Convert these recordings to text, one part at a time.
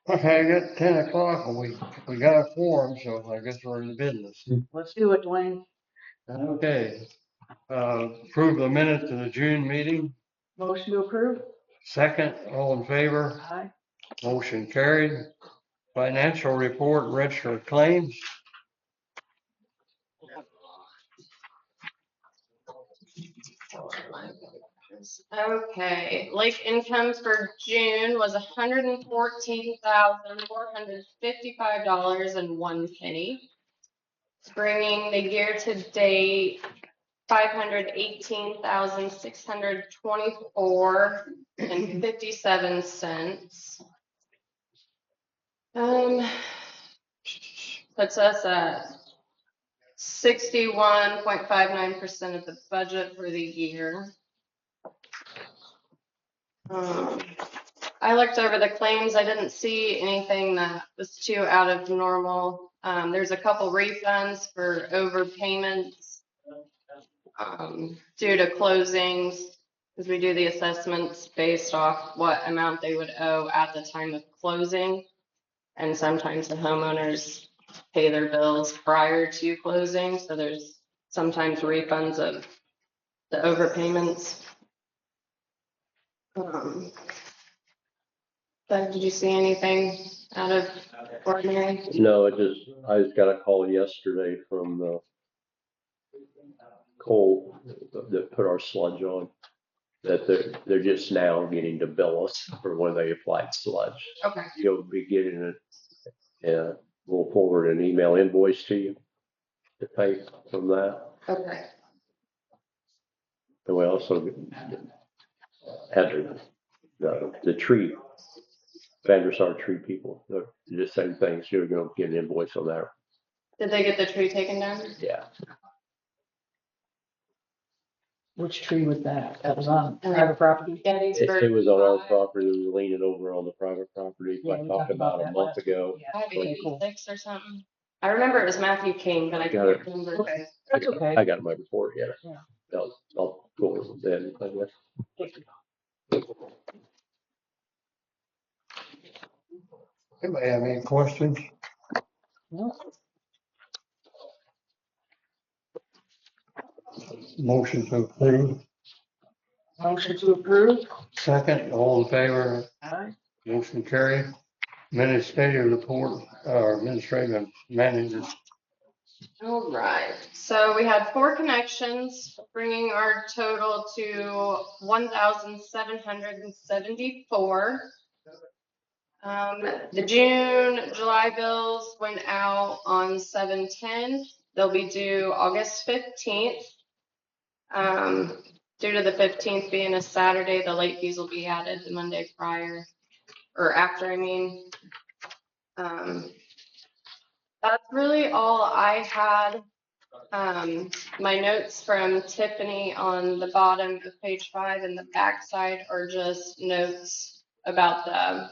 Okay, I got 10 o'clock and we got a forum, so I guess we're in the business. Let's do it, Dwayne. Okay, approve the minutes of the June meeting. Motion to approve? Second, all in favor, Aye. motion carried. Financial report, register of claims. Okay, lake income for June was $114,455.01, bringing the year to date $518,624.57. Puts us at 61.59% of the budget for the year. I looked over the claims. I didn't see anything that was too out of normal. There's a couple refunds for overpayments due to closings, because we do the assessments based off what amount they would owe at the time of closing. And sometimes the homeowners pay their bills prior to closing, so there's sometimes refunds of the overpayments. Doug, did you see anything out of ordinary? No, I just got a call yesterday from the coal that put our sludge on, that they're just now getting to bill us for when they applied sludge. Okay. You'll be getting it, and we'll forward an email invoice to you to pay from that. Okay. And we also had the tree, Vandersar tree people, the same thing, so you're gonna get an invoice on that. Did they get the tree taken down? Yeah. Which tree was that? That was on private property? Gettysburg. It was on our property, we were leaning over on the private property, Yeah, I we talked about a that month last ago. week. Yeah. Okay, cool. 586 or something. I remember it was Matthew King, but I Got can't it. remember. Okay, that's okay. I got my report yet. Yeah. I'll go over then, I guess. Anybody have any questions? No. Motion to approve. Motion to approve? Second, all in favor, Aye. motion carried. Administrative report, administrative managers. All right. So we had 4 connections, bringing our total to 1,774. The June, July bills went out on 7/10. They'll be due August 15th. Due to the 15th being a Saturday, the late fees will be added the Monday prior, or after, I mean. That's really all I had. My notes from Tiffany on the bottom of page 5 and the backside are just notes about the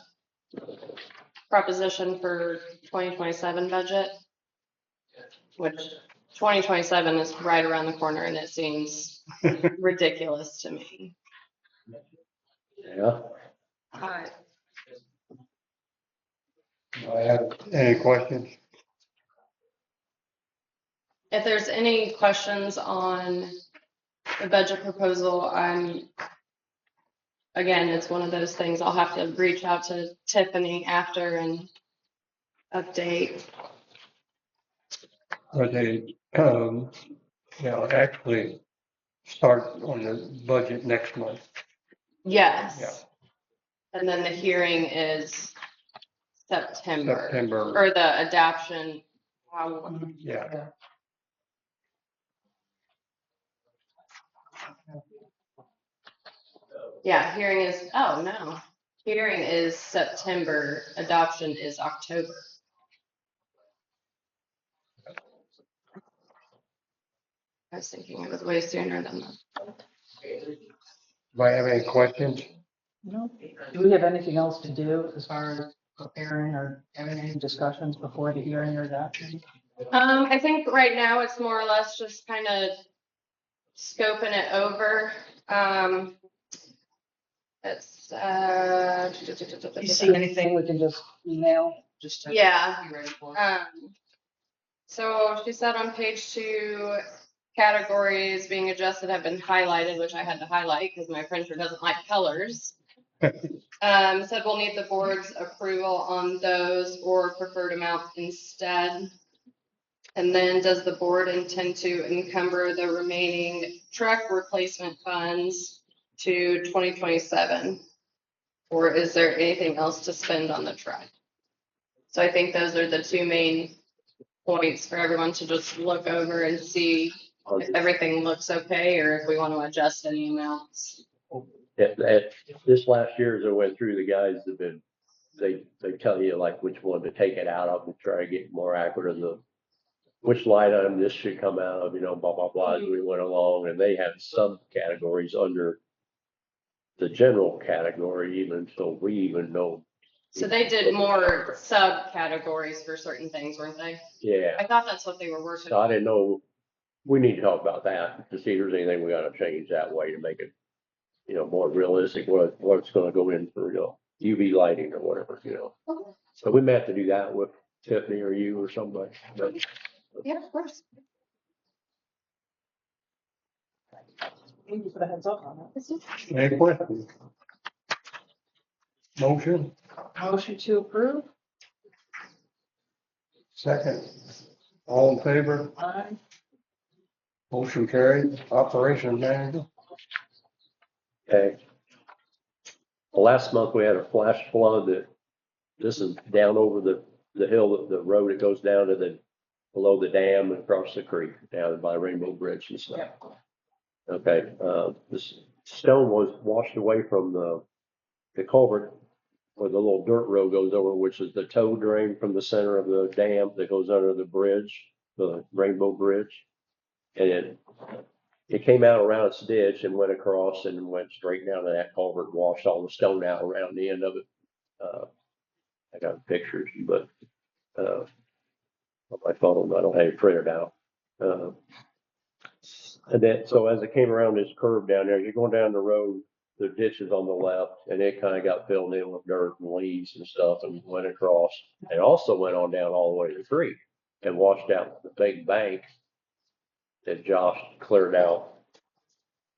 proposition for 2027 budget, which 2027 is right around the corner and it seems ridiculous to me. Yeah. I have any questions? If there's any questions on the budget proposal, again, it's one of those things I'll have to reach out to Tiffany after and update. But they, actually start on the budget next month. Yes. Yeah. And then the hearing is September. September, Or the adoption. yeah. Yeah, hearing is, oh no. Hearing is September, adoption is October. I was thinking it was way sooner than that. Do I have any questions? No. Do we have anything else to do as far as preparing or having any discussions before the hearing or adoption? I think right now it's more or less just kind of scoping it over. It's, Do you see anything we can just email, just to yeah. be ready for? So she said on page 2, categories being adjusted have been highlighted, which I had to highlight because my printer doesn't like colors. Said we'll need the board's approval on those or preferred amounts instead. And then does the board intend to encumber the remaining truck replacement funds to 2027? Or is there anything else to spend on the truck? So I think those are the 2 main points for everyone to just look over and see if everything looks okay or if we want to adjust any amounts. This last year, as I went through, the guys have been, they tell you like which one to take it out of and try to get more accurate of which line item this should come out of, blah, blah, blah, as we went along, and they have subcategories under the general category, even so we even know. So they did more subcategories for certain things, weren't they? Yeah, I thought that's what they were working so I on. didn't know, we need to talk about that to see if there's anything we gotta change that way to make it, more realistic, what's gonna go in for, UV lighting or whatever, So we may have to do that with Tiffany or you or somebody, but Yeah, of course. Thank you for the heads up on that. Any questions? Motion, Motion to approve? second. All in favor? Aye. Motion carried. Operation manager. okay. Well, last month we had a flash flood this is down over the hill, the road that goes down to below the dam and across the creek, down by Rainbow Bridge and stuff. Yep. Okay, this stone was washed away from the culvert where the little dirt road goes over, which is the tow drain from the center of the dam that goes under the bridge, the Rainbow Bridge. And it came out around its ditch and went across and went straight down to that culvert, and washed all the stone out around the end of it. I got pictures, but on my phone, I don't have it printed out. And then, so as it came around this curve down there, you're going down the road, the ditch is on the left, and it kind of got filled in with dirt and leaves and stuff and went across. And also went on down all the way to the creek and washed out the big bank that Josh cleared out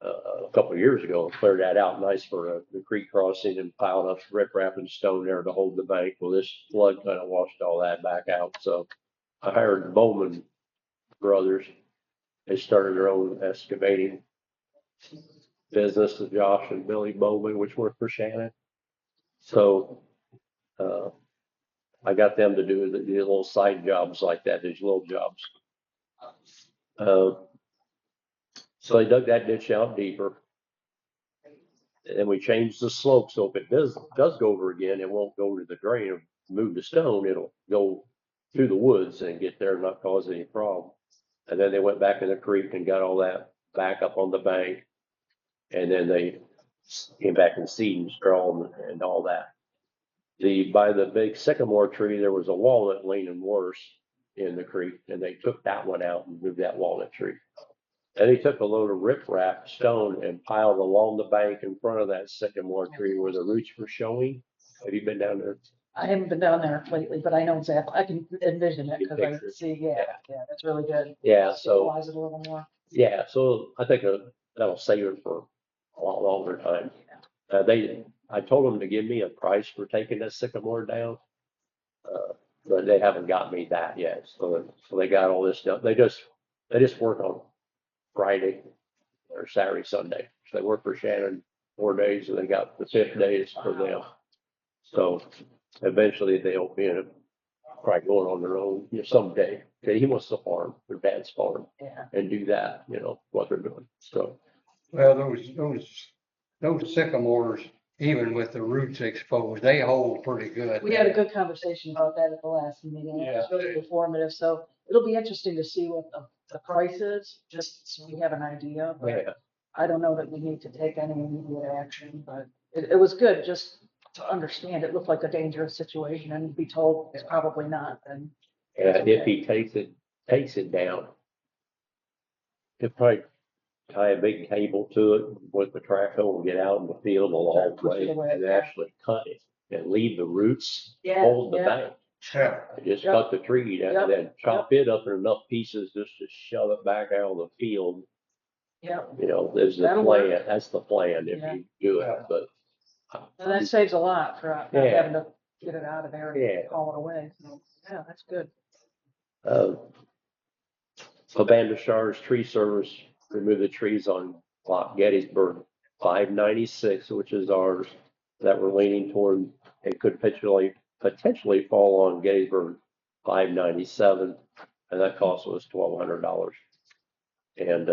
a couple of years ago, cleared that out nice for the creek crossing and piled up riprap and stone there to hold the bank. Well, this flood kind of washed all that back out. So I hired the Bowman brothers. They started their own excavating business, Josh and Billy Bowman, which worked for Shannon. So I got them to do the little side jobs like that, these little jobs. So they dug that ditch out deeper. And we changed the slope, so if it does go over again, it won't go to the drain or move the stone. It'll go through the woods and get there and not cause any problem. And then they went back in the creek and got all that back up on the bank. And then they came back and seed and straw and all that. By the big sycamore tree, there was a walnut leaning worse in the creek, and they took that one out and moved that walnut tree. And they took a load of riprap stone and piled along the bank in front of that sycamore tree where the roots were showing. Have you been down there? I haven't been down there lately, but I know exactly, I can envision it because I Picture. see, yeah, that's really good. Yeah, so, Stabilize it a little more. yeah, so I think that'll save it for a lot longer time. I told them to give me a price for taking that sycamore down, but they haven't got me that yet. So they got all this stuff. They just work on Friday or Saturday, Sunday. So they work for Shannon 4 days, and they got the 5th day is for them. So eventually they'll be probably going on their own, someday. Okay, he wants to farm, their dad's farm, Yeah. and do that, what they're doing. So Well, those sycamores, even with the roots exposed, they hold pretty good. We had a good conversation about that at the last meeting. It was really informative. So it'll be interesting to see what the price is, just so we have an idea. But yeah, I don't know that we need to take any immediate action, but it was good just to understand. It looked like a dangerous situation and be told it's probably not. And and if he takes it down, it probably tie a big cable to it with the track hoe and get out in the field a long Push it way away, and yeah. actually cut it and leave the roots Yeah, hold the yeah. bank. Yeah, Just Yep. cut the tree down Yep. and then chop it up in enough pieces just to shove it back out of the field. Yeah, You know, there's the That'll work. plan. That's the plan if Yeah. you do it, Yeah. but. and that saves a lot for not Yeah. having to get it out of there and Yeah. haul it away. So, yeah, that's good. Abandoned Stars Tree Service removed the trees on Lot Gettysburg 596, which is ours, that we're leaning toward. It could potentially fall on Gettysburg 597, and that cost us $1,200. And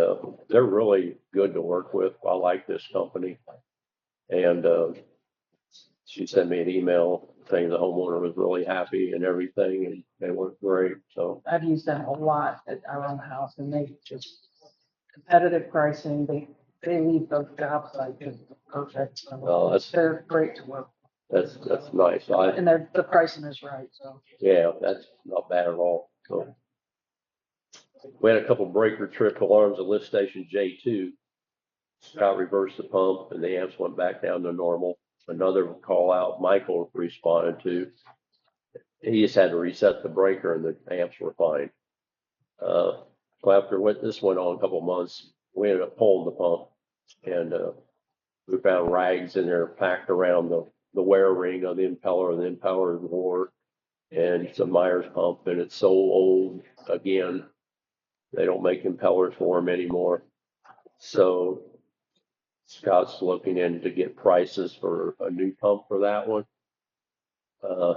they're really good to work with. I like this company. And she sent me an email saying the homeowner was really happy and everything, and they worked great. So I've used them a lot at our own house and they just competitive pricing. They leave those job sites just perfect. So Oh, that's- they're great to work. that's nice. And the pricing is right, so. Yeah, that's not bad at all. So we had a couple breaker trip alarms at lift station J2. Scott reversed the pump and the amps went back down to normal. Another call out Michael responded to. He just had to reset the breaker and the amps were fine. So after this went on a couple months, we ended up pulling the pump and we found rags in there packed around the wear ring of the impeller, and the impeller is wore, and it's a Myers pump, and it's so old. Again, they don't make impellers for them anymore. So Scott's looking in to get prices for a new pump for that one.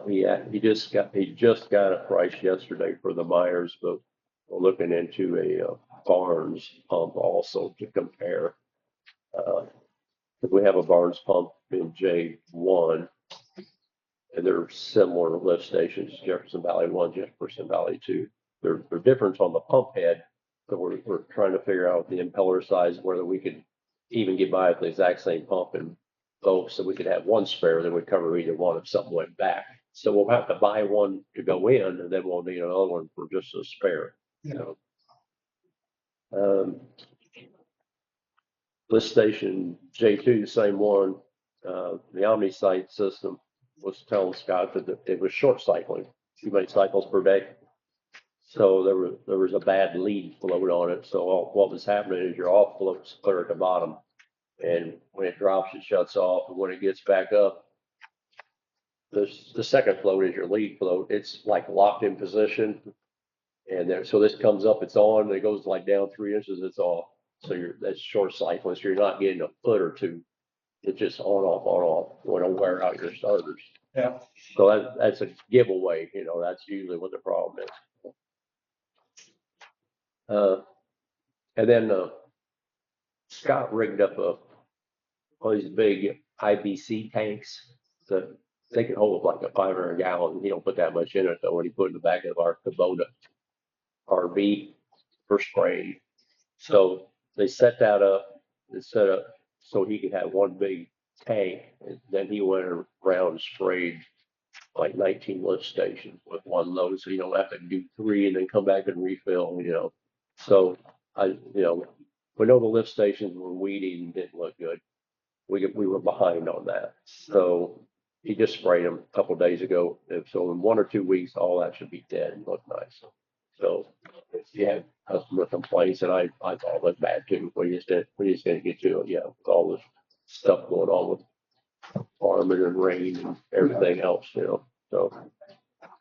He just got a price yesterday for the Myers, but we're looking into a Barnes pump also to compare. We have a Barnes pump in J1, and they're similar lift stations, Jefferson Valley 1, Jefferson Valley 2. They're different on the pump head, so we're trying to figure out the impeller size, whether we could even get by with the exact same pump in both, so we could have one spare that would cover either one if something went back. So we'll have to buy one to go in, and then we'll need another one for just a spare. You know. Lift station J2, the same one. The OmniSite system was telling Scott that it was short cycling, too many cycles per day. So there was a bad lead float on it. So what was happening is your off float's clear at the bottom, and when it drops, it shuts off, and when it gets back up, the second float is your lead float. It's like locked in position, and there, so this comes up, it's on, and it goes like down 3 inches, it's off. So that's short cycling, so you're not getting a foot or two. It's just on off, when it'll wear out your starters. yeah. So that's a giveaway, that's usually what the problem is. And then Scott rigged up one of these big IBC tanks that they can hold like a 500 gallon. He don't put that much in it though when he put it in the back of our Kubota RV for spraying. So they set that up and set up so he could have one big tank. And then he went around and sprayed like 19 lift stations with one load, so you don't have to do 3 and then come back and refill. So we know the lift stations were weeding, didn't look good. We were behind on that. So he just sprayed them a couple of days ago. And so in 1 or 2 weeks, all that should be dead and look nice. So if you have customer complaints, and I thought it looked bad too. We just didn't get to it yet with all this stuff going on with farming and rain and everything else. So,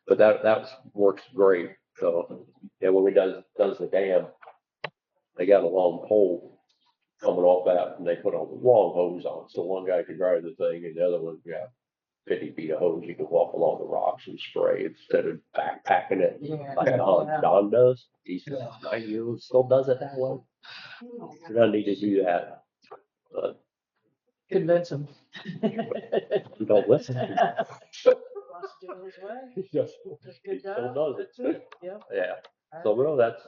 but that works great. So, yeah, when we does the dam, they got a long pole coming off that, and they put a long hose on, so one guy could drive the thing, and the other one got 50 feet of hose. You could walk along the rocks and spray instead of backpacking it Yeah. like Don does. He's 90 years old, still does it that way. He doesn't need to do that. But Convince them. he don't listen. Wants to do it his way. He just Good still job. does That's it. it. Yeah, Yeah. So well, that's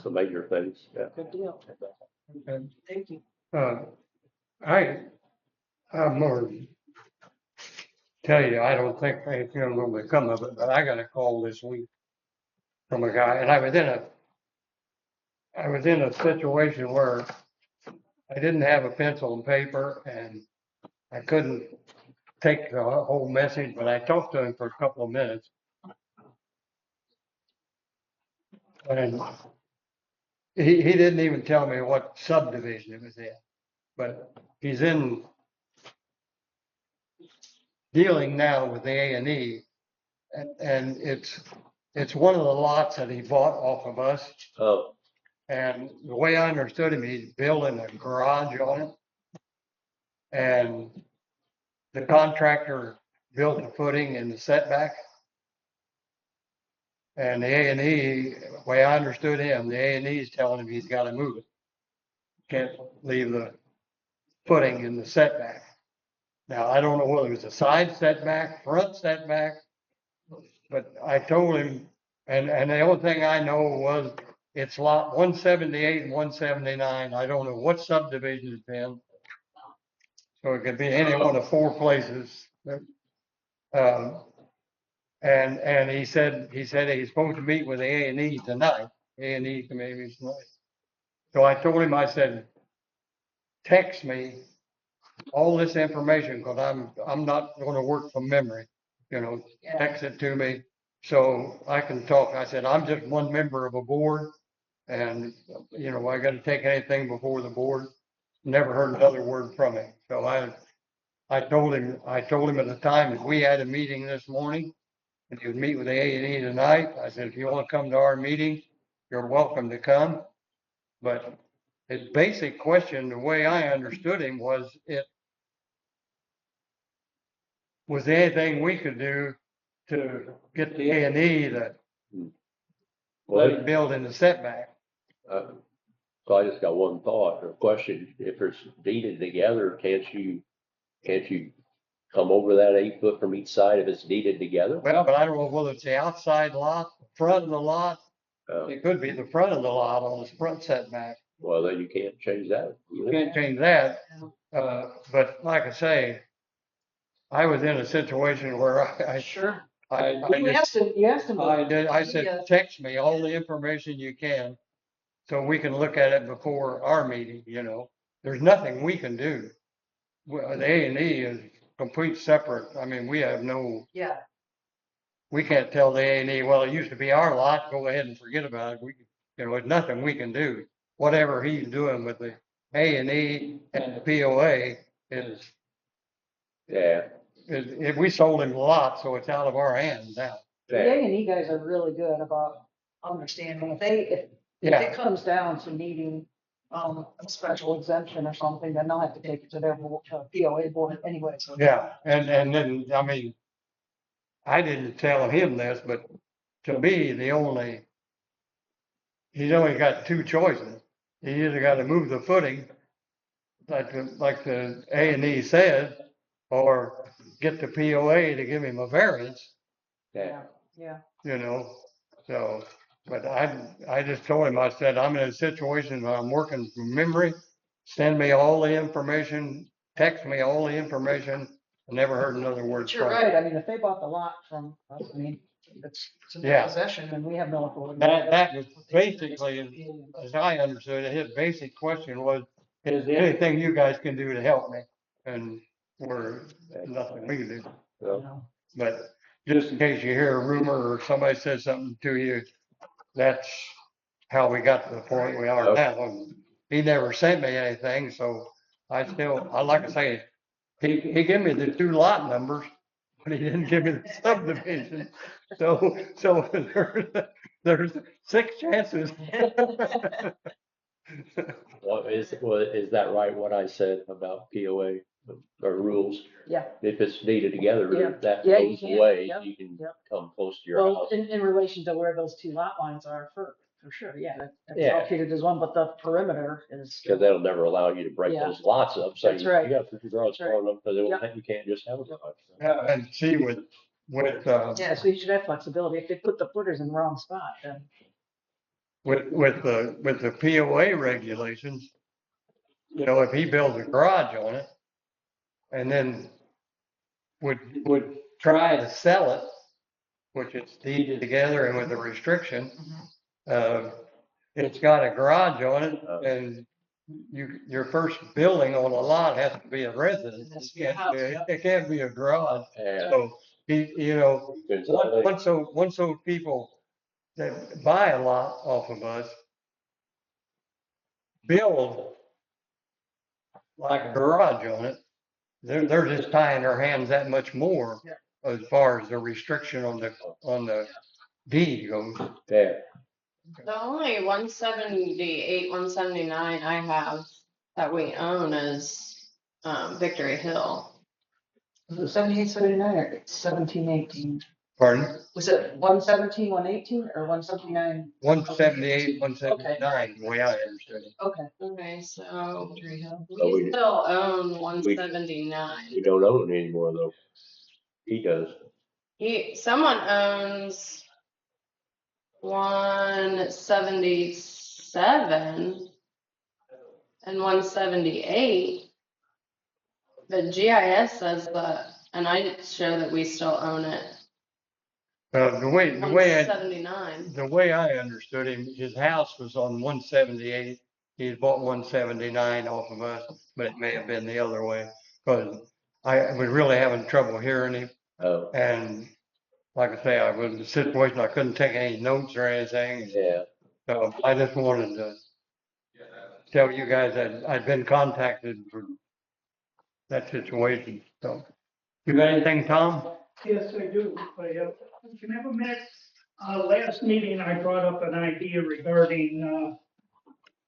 the major things. Yeah. good deal. Okay. Thank you. I'm more tell you, I don't think anything will become of it, but I got a call this week from a guy, and I was in I was in a situation where I didn't have a pencil and paper and I couldn't take the whole message, but I talked to him for a couple of minutes. And he didn't even tell me what subdivision it was in, but he's in dealing now with the A&E. And it's one of the lots that he bought off of us. Oh, And the way I understood him, he's building a garage on it. And the contractor built the footing in the setback. And the A&E, the way I understood him, the A&E is telling him he's got to move it. Can't leave the footing in the setback. Now, I don't know whether it was a side setback, front setback, but I told him, and the only thing I know was it's lot 178 and 179. I don't know what subdivision it's in. So it could be any one of four places. Um, and he said he's supposed to meet with the A&E tonight, A&E committee tonight. So I told him, I said, text me all this information, because I'm not going to work from memory, text it to me so I can talk. I said, I'm just one member of a board, and, I got to take anything before the board. Never heard another word from him. So I told him at the time that we had a meeting this morning, and he would meet with the A&E tonight. I said, if you want to come to our meeting, you're welcome to come. But his basic question, the way I understood him, was there anything we could do to get the A&E to let well, it build in the setback? so I just got one thought or question. If it's deeded together, can't you come over that 8 foot from each side if it's deeded together? Well, but I don't know whether it's the outside lot, the front of the lot. It could be the front of the lot on the front setback. Well, then you can't change that. You can't change that. But like I say, I was in a situation where I Sure. just, You asked him. I said, text me all the information you can so we can look at it before our meeting, There's nothing we can do. The A&E is complete separate. I mean, we have no, Yeah, we can't tell the A&E, well, it used to be our lot, go ahead and forget about it. There's nothing we can do. Whatever he's doing with the A&E and the POA is, Yeah, if we sold him the lot, so it's out of our hands now. the A&E guys are really good about understanding. If Yeah, it comes down to needing, a special exemption or something, then they'll have to take it to their POA board anyway, so. yeah. And then, I mean, I didn't tell him this, but to me, he's only got two choices. He either got to move the footing, like the A&E said, or get the POA to give him a variance, yeah. Yeah, so, but I just told him, I said, I'm in a situation where I'm working from memory. Send me all the information, text me all the information. I never heard another word but you're from him. right. I mean, if they bought the lot from us, I mean, it's in their Yeah. possession and we have no authority. That was basically, as I understood it, his basic question was, is there anything you guys can do to help me? And nothing we can do. Well, But just in case you hear a rumor or somebody says something to you, that's how we got to the point we are now. And he never sent me anything, so I like I say, he gave me the two lot numbers, but he didn't give me the subdivision. So there's 6 chances. is that right, what I said about POA or rules? Yeah. If it's deeded Yeah. together, that Yeah, you goes can. away, Yep. you can Yep. come close to your Well, house. in relation to where those two lot lines are, for sure, yeah, that's Yeah. all treated as one, but the perimeter is. Because they'll never allow you to break Yeah. those lots up, so That's you right. gotta put your garage That's right. far enough, because Yep. you can't just have a garage. And see with Yeah, so you should have flexibility. If they put the footers in the wrong spot, then. with the POA regulations, if he builds a garage on it and then would try to sell it, which it's deeded together and with a restriction, it's got a garage on it Oh. and your first building on a lot has to be a residence. Has to It be a house, it can't be a garage. Yeah. So you know, once those people that buy a lot off of us build like a garage on it, they're just tying their hands that much more Yeah. as far as the restriction on the deed goes. Yeah, The only 178, 179 I have that we own is Victory Hill. Was it 78, 79 or 17, 18? Pardon? Was it 117, 118 or 179? 178, 179, the way I understood it. Okay. Okay, so Victory Hill. Oh, we we- still own 179. we don't own it anymore though. He does. Someone owns 177 and 178. But GIS says that, and I show that we still own it. The way 179. the way I understood him, his house was on 178. He had bought 179 off of us, but it may have been the other way. Because I was really having trouble hearing him. Oh, And like I say, I was in a situation, I couldn't take any notes or anything. yeah. So I just wanted to tell you guys that I'd been contacted for that situation. So, you got anything, Tom? Yes, I do. If you have a minute, last meeting, I brought up an idea regarding,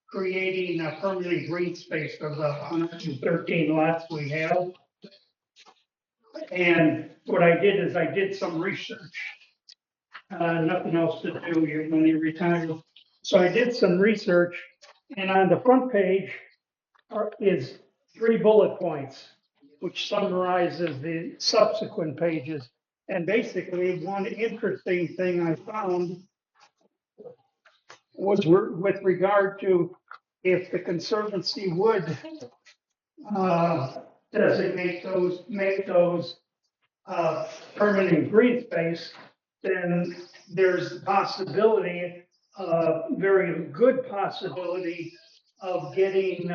creating a permanent green space for the 113 lots we have. And what I did is I did some research. Nothing else to do, you're when you retire. So I did some research, and on the front page is 3 bullet points, which summarizes the subsequent pages. And basically, one interesting thing I found was with regard to if the Conservancy would designate those, make those permanent green space, then there's the possibility, very good possibility of getting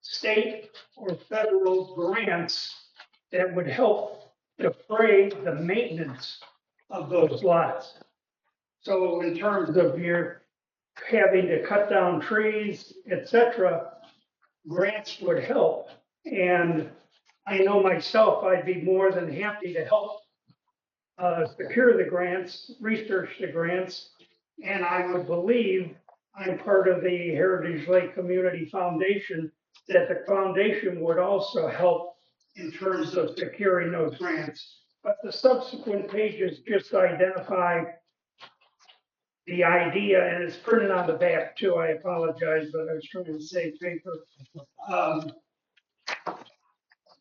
state or federal grants that would help defray the maintenance of those lots. So in terms of your having to cut down trees, et cetera, grants would help. And I know myself, I'd be more than happy to help secure the grants, research the grants, and I would believe I'm part of the Heritage Lake Community Foundation, that the foundation would also help in terms of securing those grants. But the subsequent pages just identify the idea, and it's printed on the back too. I apologize, but I was trying to save paper.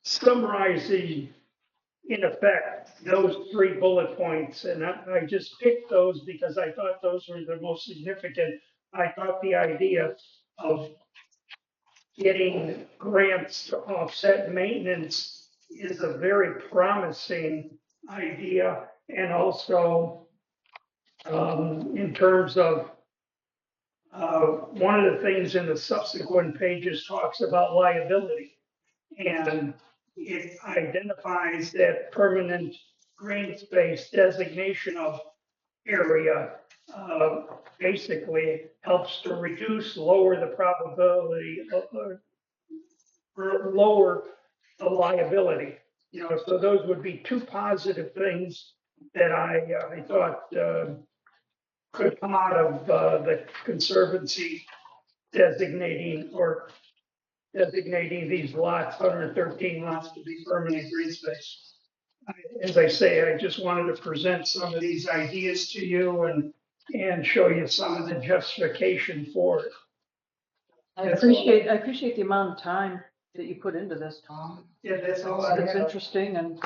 Summarizing, in effect, those 3 bullet points, and I just picked those because I thought those were the most significant. I thought the idea of getting grants to offset maintenance is a very promising idea. And also, in terms of, one of the things in the subsequent pages talks about liability. And it identifies that permanent green space designation of area, basically helps to lower the probability or lower the liability. You know, so those would be 2 positive things that I thought could come out of the Conservancy designating these lots, 113 lots, to be permanent green space. As I say, I just wanted to present some of these ideas to you and show you some of the justification for it. I appreciate the amount of time that you put into this, Tom. Yeah, that's all I It's have. interesting and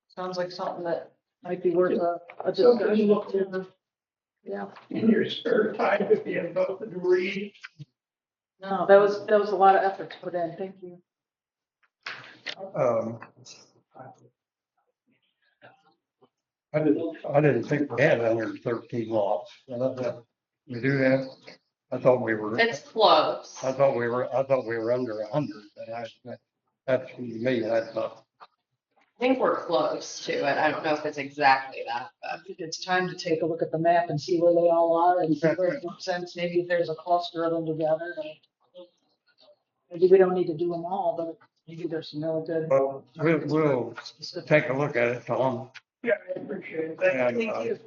sounds like something that might be worth a Something to discussion. look over Yeah, in your spare time if you have nothing to read. no, that was a lot of effort to put in. Thank you. I didn't think we had 113 lots. We do have, I thought we were, It's close. I thought we were under 100, but that's me, that's not. I think we're close to it. I don't know if it's exactly that, I but think it's time to take a look at the map and see where they all are and see where it makes sense. Maybe if there's a cluster of them together. Maybe we don't need to do them all, but maybe there's some really good. Well, we'll specific- take a look at it, Tom. Yeah, I appreciate it. Thank you. And, Thank you.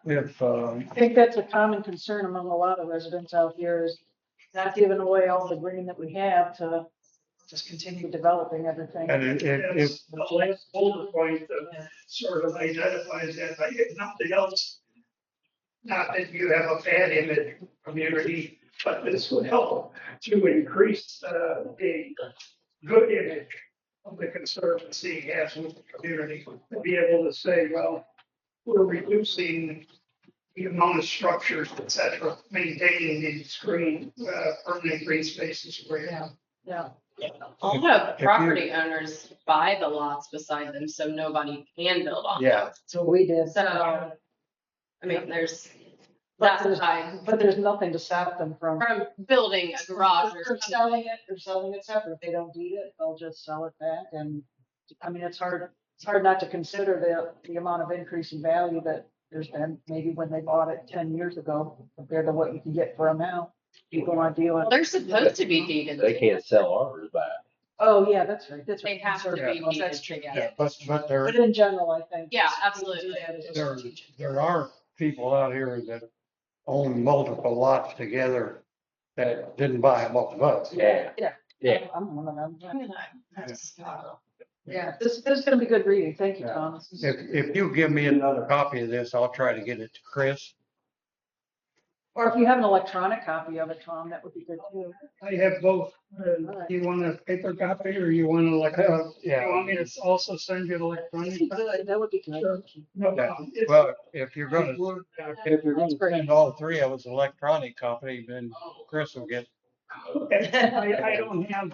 If, I think that's a common concern among a lot of residents out here is not giving away all the green that we have to just continue developing everything. and if, That's the last bullet point that sort of identifies that, but if nothing else, not that you have a bad image community, but this would help to increase the good image of the Conservancy has with the community, to be able to say, well, we're reducing the amount of structures, et cetera, maintaining these green, permanent green spaces for you. Yeah. a lot of property owners buy the lots beside them, so nobody can build on them. Yeah. So we did. So, I mean, there's But that there's, side but there's nothing to stop them from. from building a garage or They're something. selling it separate. If they don't need it, they'll just sell it back. And I mean, it's hard not to consider the amount of increase in value that there's been maybe when they bought it 10 years ago compared to what you can get for them now. People aren't Well, dealing. they're supposed to be deeded. They to. can't sell ours back. Oh, yeah, that's right. That's They right. have to be Conservative ones, deeded that's true. together. yeah, but But there, in general, I think. Yeah, absolutely. there are people out here that own multiple lots together that didn't buy them off of us. Yeah, yeah. Yeah. I'm one of them. I mean, that's- Yeah, this is gonna be good reading. Thank you, Yeah. Tom. This is- If you give me another copy of this, I'll try to get it to Chris. Or if you have an electronic copy of it, Tom, that would be good too. I have both. Do you want a paper copy or you want electronic? Yeah. You want me to also send you electronic? That would be good. Sure. No Yeah. problem. It's Well, if you're a gonna, Word document. if you're That's gonna great. send all three of us electronic copy, then Chris will get. Okay, I don't have,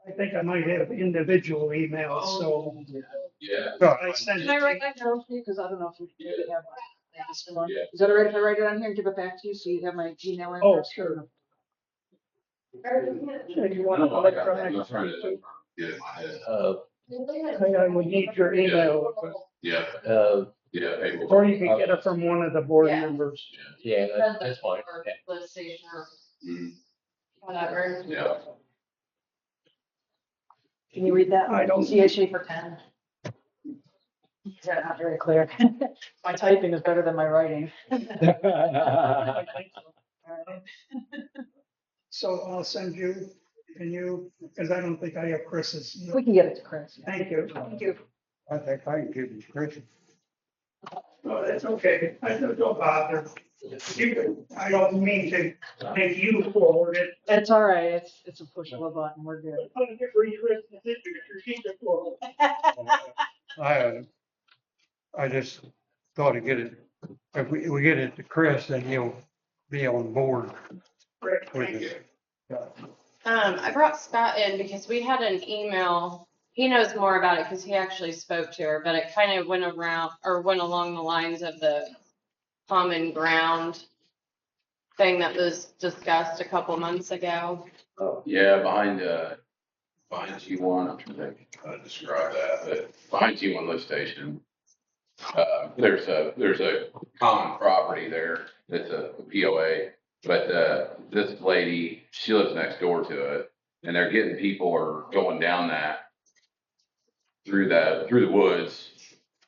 I think I might have individual emails, so I send Can I write it. that down for you? Because I don't know if you maybe have this one. Yeah. Is that all right if I write it on here and give it back to you so you have my email address? Oh, sure. If you want electronic. I'm trying to get it in my head. I would need your email, Yeah, yeah. hey, well, or you can get it from one of the board Yeah. members. Yeah, that's fine. Or lift station or mm, whatever. Yeah, Can you read that? I don't- CA Schaefer 10. Is that not very clear? My typing is better than my writing. So I'll send you, can you, because I don't think I have Chris's. We can get it to Chris. Thank you. Thank you. I think I can give you Chris. No, that's okay. I don't bother. I don't mean to make you forward it. It's all right. It's a push of a button. We're good. I just thought to get it, if we get it to Chris, then he'll be on board Great, with thank you. it. Yeah. I brought Scott in because we had an email. He knows more about it because he actually spoke to her, but it kind of went around or went along the lines of the common ground thing that was discussed a couple months ago. yeah, behind T1, I'm trying to think, how to describe that, but behind T1 lift station, there's a common property there that's a POA, but, this lady, she lives next door to it, and they're getting people are going down that through the woods,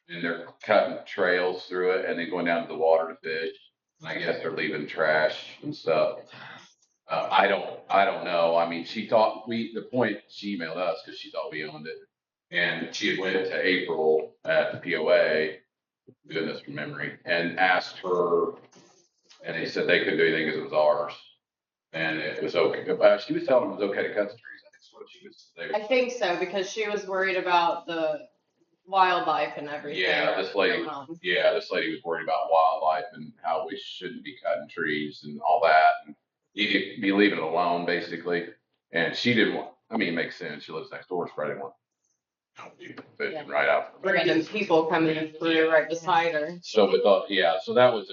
and they're cutting trails through it, and then going down to the water to fish. And I guess they're leaving trash and stuff. I don't know. I mean, the point she emailed us because she thought we owned it. And she had went to April at the POA, doing this from memory, and asked her, and they said they couldn't do anything because it was ours. And it was okay. She was telling them it was okay to cut the trees. I think that's what she was. I think so because she was worried about the wildlife and everything. Yeah, this lady, going on. this lady was worried about wildlife and how we shouldn't be cutting trees and all that. And you could be leaving it alone, basically. And she didn't want, I mean, it makes sense. She lives next door. She probably didn't want Fishing right out. random people coming through right beside her. So with yeah, so that was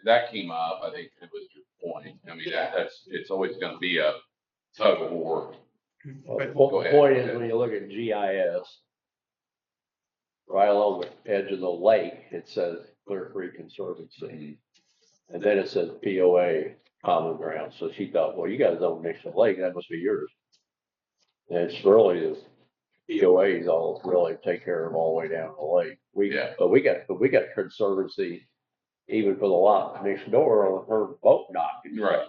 that came up, I think it was your point. I mean, it's always gonna be a tug of war. Well, the Go ahead, point go is, ahead. when you look at GIS, right along the edge of the lake, it says Clear Creek Conservancy. And then it says POA Common Ground. So she thought, well, you guys own Nixon Lake, that must be yours. And it's really the POAs all really take care of all the way down the lake. Yeah. But we got Conservancy even for the lot next door on her boat dock. Right.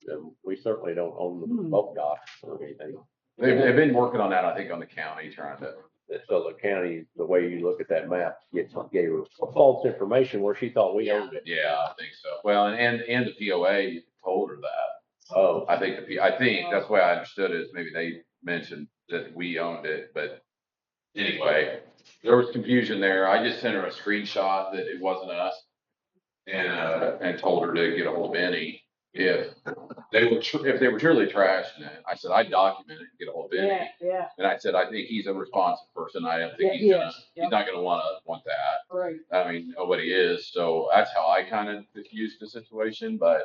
And we certainly don't own the Hmm. boat dock or anything. They've been working on that, I think, on the county, trying to, So the county, the way you look at that map, gave her false information where she thought we owned it. yeah, I think so. Well, and the POA told her that. Oh, I think I think that's the way I understood it, is maybe they mentioned that we owned it, but anyway, there was confusion there. I just sent her a screenshot that it wasn't us. And told her to get a hold of Benny if they were truly trashing it. I said, I'd document it and get a hold of Yeah, Benny. yeah, And I said, I think he's a responsive person. I don't think Yeah, yes, he's yep. not gonna want that. right. I mean, nobody is, so that's how I kind of diffused the situation, but,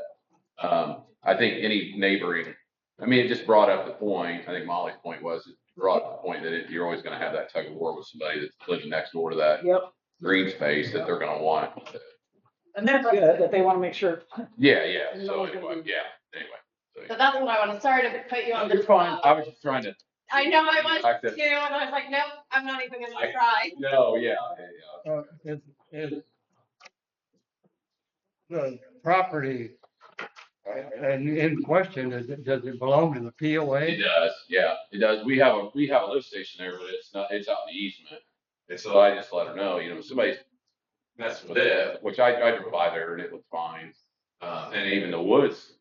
I think any neighboring, I mean, it just brought up the point, I think Molly's point was, it brought up the point that you're always gonna have that tug of war with somebody that's living next door to that Yep. green space that they're gonna want. And that's good that they want to make sure. Yeah, No so one's gonna anyway, be- anyway. So that's what I wanted. Sorry to put you on the You're fine, spot. I was just trying to, I know I was Back to- too, and I was like, nope, I'm not even gonna I- try. no, yeah. The property and in question, does it belong to the It POA? does, yeah, it does. We have a lift station there, but it's not, it's out in the easement. And so I just let her know, somebody's messing with it, which I drove by there and it looked fine. And even the woods,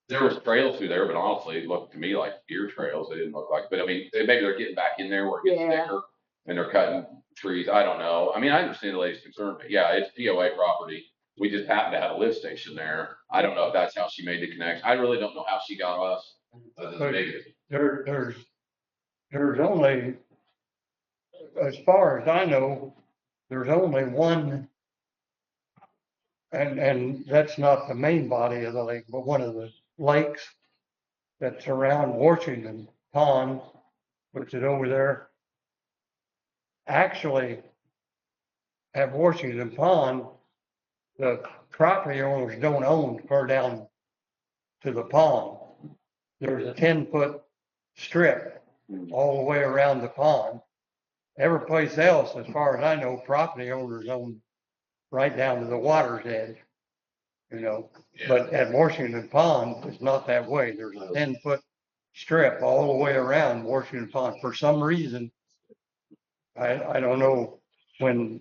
there was trails through there, but honestly, it looked to me like deer trails. They didn't look like, but I mean, maybe they're getting back in there where it gets Yeah. thicker and they're cutting trees. I don't know. I mean, I understand the lady's concern, but yeah, it's POA property. We just happen to have a lift station there. I don't know if that's how she made the connection. I really don't know how she got us. Other than maybe, There's only, as far as I know, there's only one. And that's not the main body of the lake, but one of the lakes that's around Washington Pond, which is over there. Actually, at Washington Pond, the property owners don't own far down to the pond. There's a 10-foot strip all the way around the pond. Every place else, as far as I know, property owners own right down to the water's edge. yeah. But at Washington Pond, it's not that way. There's a 10-foot strip all the way around Washington Pond. For some reason, I don't know, when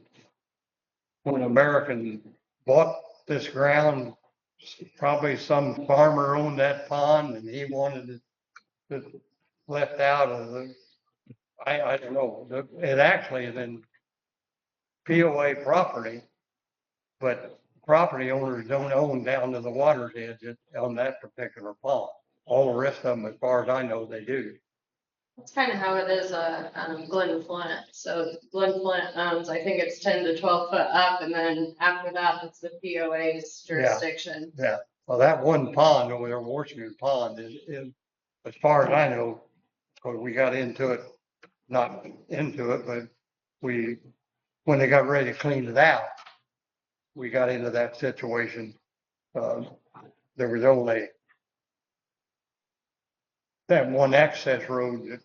American bought this ground, probably some farmer owned that pond and he wanted it left out of the, I don't know. It actually is in POA property, but property owners don't own down to the water's edge on that particular pond. All the rest of them, as far as I know, they do. That's kind of how it is, Glen Flint. So Glen Flint owns, I think it's 10 to 12 foot up, and then after that, it's the POA's jurisdiction. Well, that one pond over there, Washington Pond, is, as far as I know, because we got into it, not into it, but when they got ready to clean it out, we got into that situation. There was only that one access road that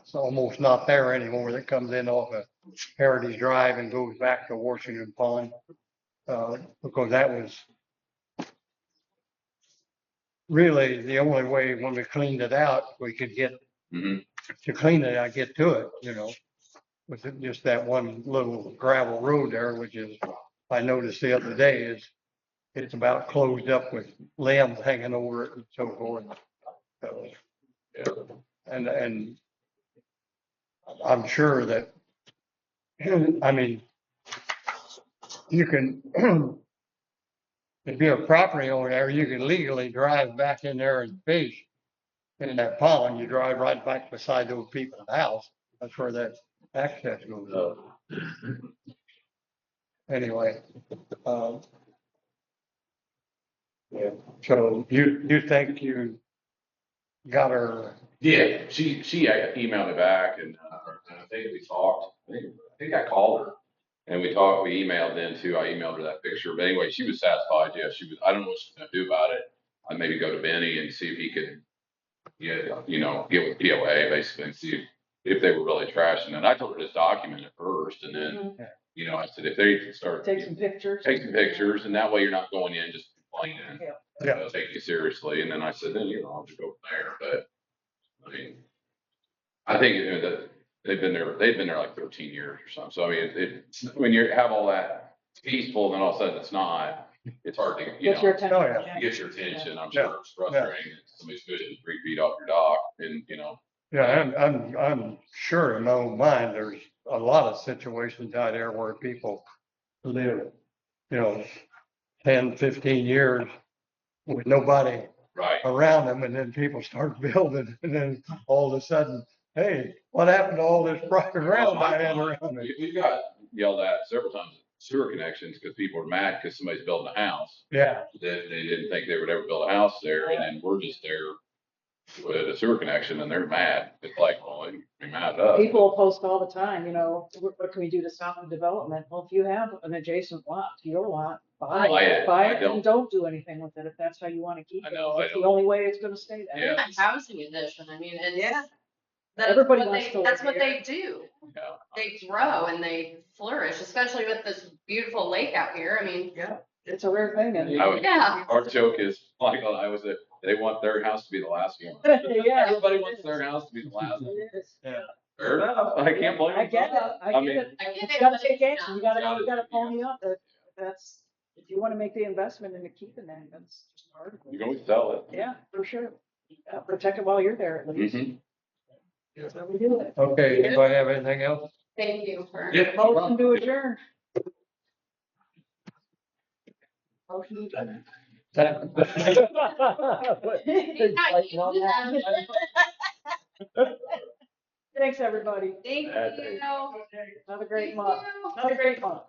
it's almost not there anymore, that comes in off of Heritage Drive and goes back to Washington Pond. Because that was really the only way, when we cleaned it out, we could get Mhm. to clean it, I get to it, with just that one little gravel road there, which is, I noticed the other day, it's about closed up with limbs hanging over it and so forth. So, Yeah. and I'm sure that, I mean, you can, if you're a property owner there, you can legally drive back in there and fish in that pond. You drive right back beside those people's house. That's where that access goes. Uh, Anyway, yeah, so you think you got her, Yeah, she emailed me back and I think we talked, I think I called her. And we talked, we emailed then too. I emailed her that picture, but anyway, she was satisfied. Yeah, she was, I don't know what she's gonna do about it. I'd maybe go to Benny and see if he could, yeah, get with POA basically and see if they were really trashing it. I told her just document it first and then, I said, if they start. Take some pictures. Take some pictures and that way you're not going in just complaining. Yeah. Yeah. They'll take you seriously. And then I said, then, I'll just go from there. But I mean, I think that they've been there like 13 years or something. So I mean, when you have all that peaceful, and then all of a sudden it's not, it's hard to, Get your attention. Oh, yeah. get your attention. I'm Yeah. sure it's frustrating. Somebody's fishing 3 feet off your dock and, yeah, I'm sure in my own mind, there's a lot of situations out there where people live, 10, 15 years with nobody right. around them, and then people start building, and then all of a sudden, hey, what happened to all this private ground I had around me? We got yelled at several times, sewer connections, because people are mad because somebody's building a house. Yeah, That they didn't think they would ever build a house there, and then we're just there with a sewer connection, and they're mad. It's like, well, you're mad at us. People post all the time, what can we do to stop the development? Well, if you have an adjacent lot to your lot, buy Buy it, it. buy I it and don't do anything with it if that's how you want to keep I it. know, I It's the don't- only way it's gonna stay that. Yeah. A housing addition, I mean, it's. Yeah. That's Everybody what wants they- to live That's what here. they do. Yeah. They grow and they flourish, especially with this beautiful lake out here. I mean, Yeah, it's a rare thing. And yeah. Our joke is, Michael and I was that they want their house to be the last one. Yeah. Everybody wants their house to be the last one. It is. Sure. I can't blame them. I get it. I mean, get it. I get You it, gotta but take it's action. You not. gotta pony up. That's, if you wanna make the investment into keeping that, that's just part of You it. can always sell it. Yeah, for sure. Protect it while you're there at least. Mhm. That's how we do it. okay, anybody have anything else? Thank you for. Yeah. Motion to adjourn. Motion to adjourn. Thanks, everybody. Thank Thank you. you. Have a great month. You. Have a great month.